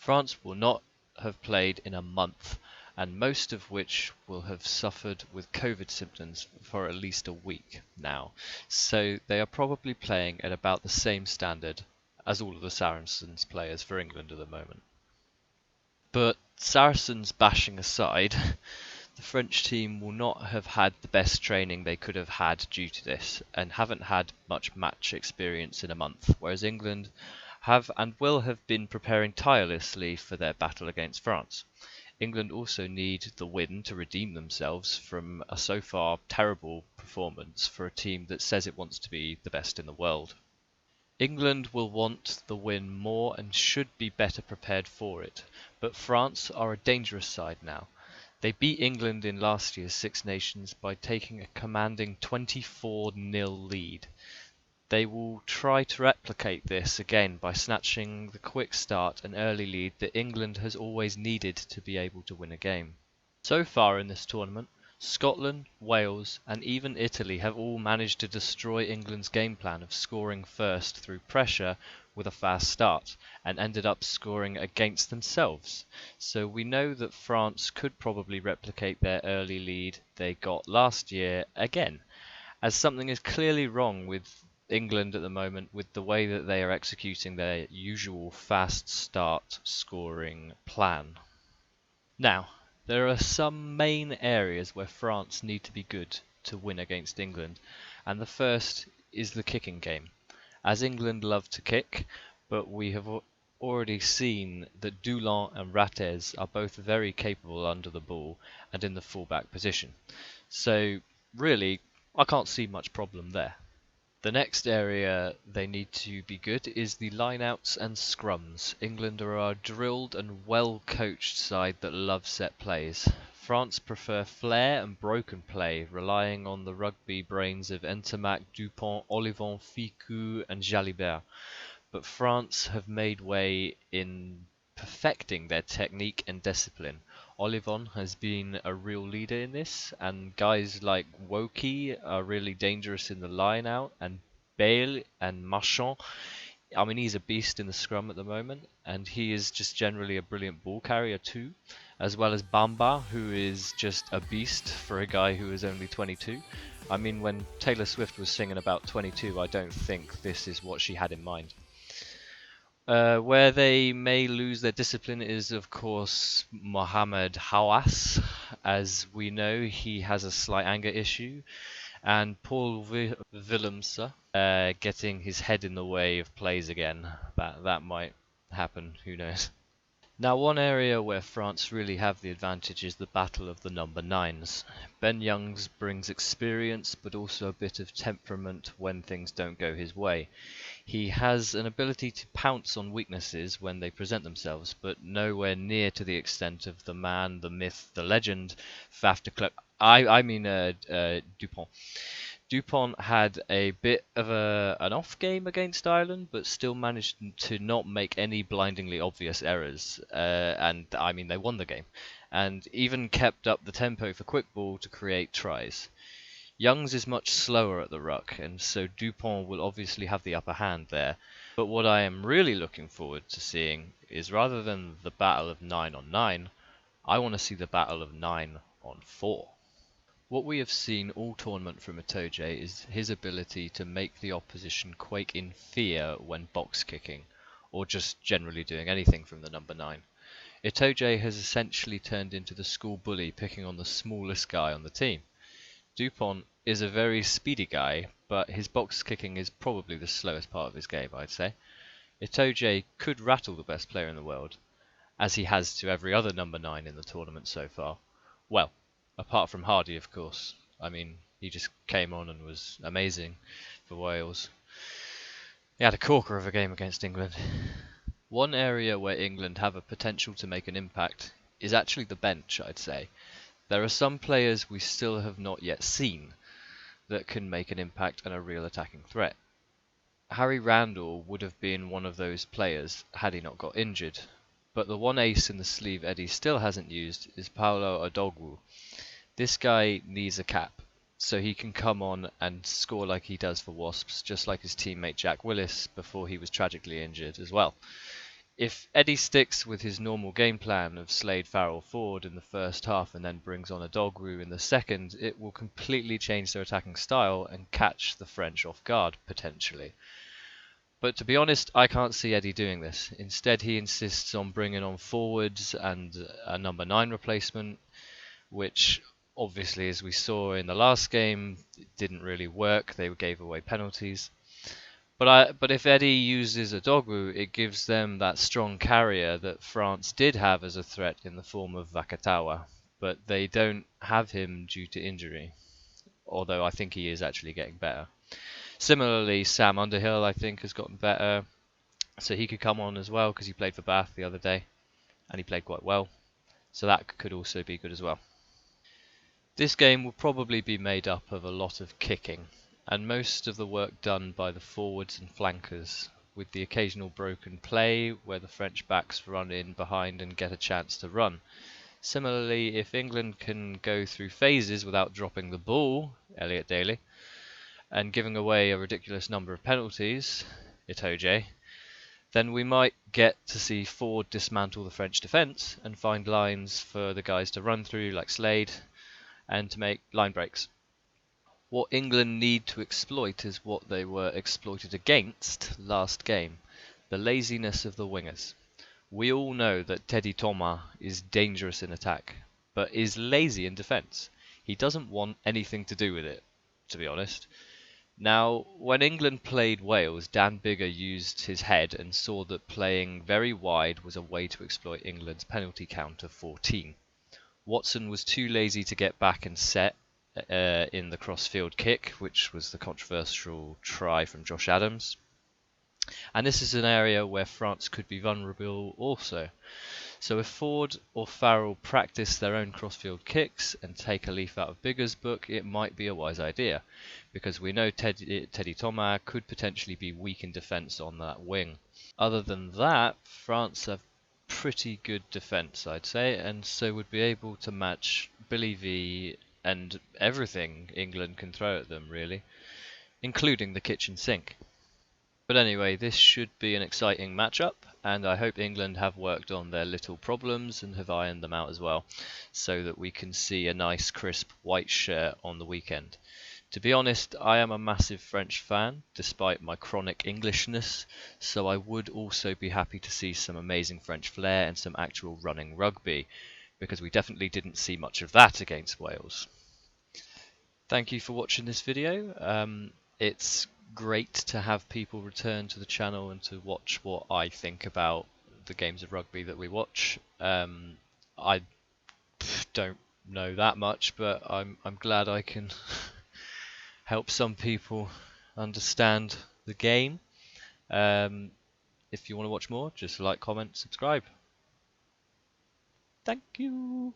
France will not have played in a month, and most of which will have suffered with COVID symptoms for at least a week now. So they are probably playing at about the same standard as all of the Saracens players for England at the moment. But Saracens bashing aside, the French team will not have had the best training they could have had due to this, and haven't had much match experience in a month, whereas England have and will have been preparing tirelessly for their battle against France. England also need the win to redeem themselves from a so far terrible performance for a team that says it wants to be the best in the world. England will want the win more and should be better prepared for it, but France are a dangerous side now. They beat England in last year's Six Nations by taking a commanding 24-0 lead. They will try to replicate this again by snatching the quick start and early lead that England has always needed to be able to win a game. So far in this tournament, Scotland, Wales and even Italy have all managed to destroy England's game plan of scoring first through pressure with a fast start, and ended up scoring against themselves. So we know that France could probably replicate their early lead they got last year again, as something is clearly wrong with England at the moment with the way that they are executing their usual fast start scoring plan. Now, there are some main areas where France need to be good to win against England, and the first is the kicking game. As England love to kick, but we have already seen that Dulin and Rattez are both very capable under the ball and in the fullback position. So really, I can't see much problem there. The next area they need to be good is the lineouts and scrums. England are a drilled and well-coached side that love set plays. France prefer flair and broken play, relying on the rugby brains of Ntamack, Dupont, Olivon, Ficou and Jalibert. But France have made way in perfecting their technique and discipline. Olivon has been a real leader in this, and guys like Woki are really dangerous in the line out, and Bale and Marchand, I mean, he's a beast in the scrum at the moment, and he is just generally a brilliant ball carrier too, as well as Bamba, who is just a beast for a guy who is only 22. I mean, when Taylor Swift was singing about 22, I don't think this is what she had in mind. Where they may lose their discipline is, of course, Mohamed Hawass. As we know, he has a slight anger issue, and Paul Willemse getting his head in the way of plays again. That might happen, who knows. Now, one area where France really have the advantage is the battle of the number nines. Ben Youngs brings experience, but also a bit of temperament when things don't go his way. He has an ability to pounce on weaknesses when they present themselves, but nowhere near to the extent of the man, the myth, the legend, Faf de Klerk. I mean Dupont. Dupont had a bit of an off game against Ireland, but still managed to not make any blindingly obvious errors. And I mean, they won the game, and even kept up the tempo for quick ball to create tries. Youngs is much slower at the ruck, and so Dupont will obviously have the upper hand there. But what I am really looking forward to seeing is, rather than the battle of 9 on 9, I want to see the battle of 9 on 4. What we have seen all tournament from Itoje is his ability to make the opposition quake in fear when box kicking, or just generally doing anything from the number 9. Itoje has essentially turned into the school bully picking on the smallest guy on the team. Dupont is a very speedy guy, but his box kicking is probably the slowest part of his game, I'd say. Itoje could rattle the best player in the world, as he has to every other number 9 in the tournament so far. Well, apart from Hardy, of course. I mean, he just came on and was amazing for Wales. He had a corker of a game against England. One area where England have a potential to make an impact is actually the bench, I'd say. There are some players we still have not yet seen that can make an impact and a real attacking threat. Harry Randall would have been one of those players had he not got injured, but the one ace in the sleeve Eddie still hasn't used is Paolo Odogwu. This guy needs a cap, so he can come on and score like he does for Wasps, just like his teammate Jack Willis before he was tragically injured as well. If Eddie sticks with his normal game plan of Slade Farrell forward in the first half and then brings on a Dogru in the second, it will completely change their attacking style and catch the French off guard, potentially. But to be honest, I can't see Eddie doing this. Instead, he insists on bringing on forwards and a number 9 replacement, which obviously, as we saw in the last game, didn't really work. They gave away penalties. But if Eddie uses a Dogwu, it gives them that strong carrier that France did have as a threat in the form of Vakatawa. But they don't have him due to injury, although I think he is actually getting better. Similarly, Sam Underhill, I think, has gotten better, so he could come on as well because he played for Bath the other day, and he played quite well. So that could also be good as well. This game will probably be made up of a lot of kicking, and most of the work done by the forwards and flankers, with the occasional broken play where the French backs run in behind and get a chance to run. Similarly, if England can go through phases without dropping the ball, Elliot Daly, and giving away a ridiculous number of penalties, Itoje, then we might get to see Ford dismantle the French defence and find lines for the guys to run through like Slade and to make line breaks. What England need to exploit is what they were exploited against last game, the laziness of the wingers. We all know that Teddy Thomas is dangerous in attack, but is lazy in defence. He doesn't want anything to do with it, to be honest. Now, when England played Wales, Dan Biggar used his head and saw that playing very wide was a way to exploit England's penalty count of 14. Watson was too lazy to get back and set in the cross-field kick, which was the controversial try from Josh Adams. And this is an area where France could be vulnerable also. So if Ford or Farrell practice their own cross-field kicks and take a leaf out of Biggar's book, it might be a wise idea, because we know Teddy Thomas could potentially be weak in defence on that wing. Other than that, France have pretty good defence, I'd say, and so would be able to match Billy V and everything England can throw at them, really, including the kitchen sink. But anyway, this should be an exciting matchup, and I hope England have worked on their little problems and have ironed them out as well, so that we can see a nice crisp white shirt on the weekend. To be honest, I am a massive French fan, despite my chronic Englishness, so I would also be happy to see some amazing French flair and some actual running rugby, because we definitely didn't see much of that against Wales. Thank you for watching this video. It's great to have people return to the channel and to watch what I think about the games of rugby that we watch. I don't know that much, but I'm glad I can help some people understand the game. If you want to watch more, just like, comment, subscribe. Thank you.